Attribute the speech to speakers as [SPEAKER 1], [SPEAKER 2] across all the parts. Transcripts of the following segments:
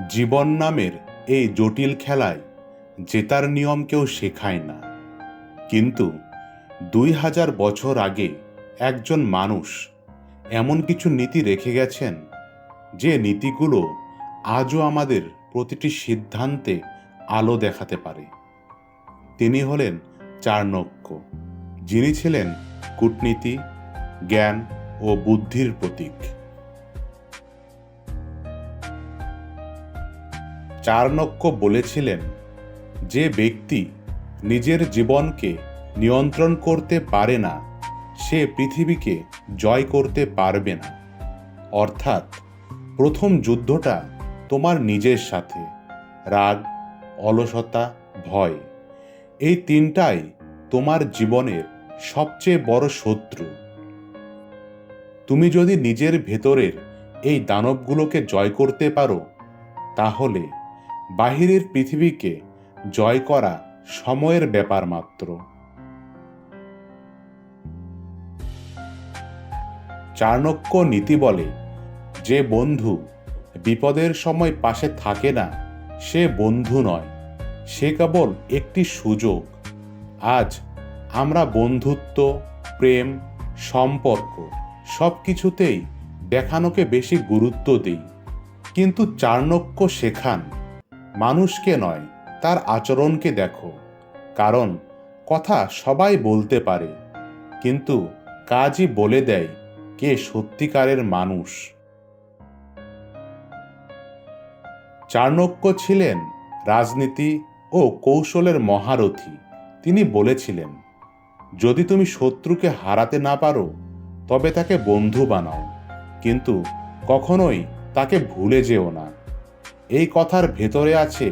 [SPEAKER 1] জীবন নামের এই জটিল খেলায় জেতার নিয়ম কেউ শেখায় না, কিন্তু 2000 বছর আগে একজন মানুষ এমন কিছু নীতি রেখে গেছেন যে নীতিগুলো আজও আমাদের প্রতিটি সিদ্ধান্তে আলো দেখাতে পারে। তিনি হলেন চাণক্য, যিনি ছিলেন কূটনীতি, জ্ঞান ও বুদ্ধির প্রতীক। চাণক্য বলেছিলেন, যে ব্যক্তি নিজের জীবনকে নিয়ন্ত্রণ করতে পারে না, সে পৃথিবীকে জয় করতে পারবে না। অর্থাৎ প্রথম যুদ্ধটা তোমার নিজের সাথে। রাগ, অলসতা, ভয়, এই তিনটাই তোমার জীবনের সবচেয়ে বড় শত্রু। তুমি যদি নিজের ভেতরের এই দানবগুলোকে জয় করতে পারো, তাহলে বাহিরের পৃথিবীকে জয় করা সময়ের ব্যাপার মাত্র। চাণক্য নীতি বলে, যে বন্ধু বিপদের সময় পাশে থাকে না, সে বন্ধু নয়, সে কেবল একটি সুযোগ। আজ আমরা বন্ধুত্ব, প্রেম, সম্পর্ক সব কিছুতেই দেখানোকে বেশি গুরুত্ব দিই, কিন্তু চাণক্য শেখান, মানুষকে নয়, তার আচরণকে দেখো। কারণ কথা সবাই বলতে পারে, কিন্তু কাজই বলে দেয় কে সত্যিকারের মানুষ। চাণক্য ছিলেন রাজনীতি ও কৌশলের মহারথী। তিনি বলেছিলেন, যদি তুমি শত্রুকে হারাতে না পারো, তবে তাকে বন্ধু বানাও, কিন্তু কখনোই তাকে ভুলে যেও না। এই কথার ভেতরে আছে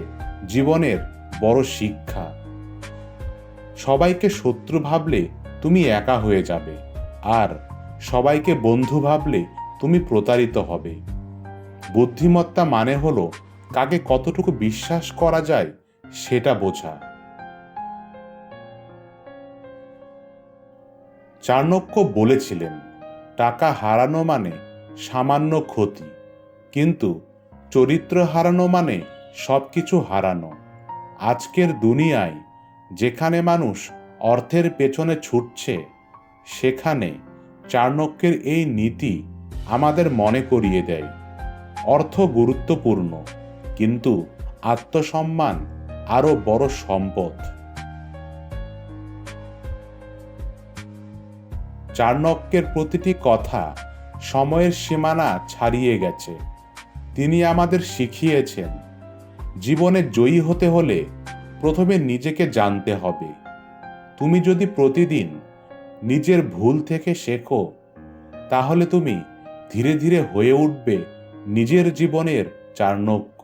[SPEAKER 1] জীবনের বড় শিক্ষা। সবাইকে শত্রু ভাবলে তুমি একা হয়ে যাবে, আর সবাইকে বন্ধু ভাবলে তুমি প্রতারিত হবে। বুদ্ধিমত্তা মানে হলো কাকে কতটুকু বিশ্বাস করা যায় সেটা বোঝা। চাণক্য বলেছিলেন, টাকা হারানো মানে সামান্য ক্ষতি, কিন্তু চরিত্র হারানো মানে সবকিছু হারানো। আজকের দুনিয়ায় যেখানে মানুষ অর্থের পেছনে ছুটছে, সেখানে চাণক্যের এই নীতি আমাদের মনে করিয়ে দেয়, অর্থ গুরুত্বপূর্ণ, কিন্তু আত্মসম্মান আরো বড় সম্পদ। চাণক্যের প্রতিটি কথা সময়ের সীমানা ছাড়িয়ে গেছে। তিনি আমাদের শিখিয়েছেন, জীবনে জয়ী হতে হলে প্রথমে নিজেকে জানতে হবে। তুমি যদি প্রতিদিন নিজের ভুল থেকে শেখো, তাহলে তুমি ধীরে ধীরে হয়ে উঠবে নিজের জীবনের চাণক্য।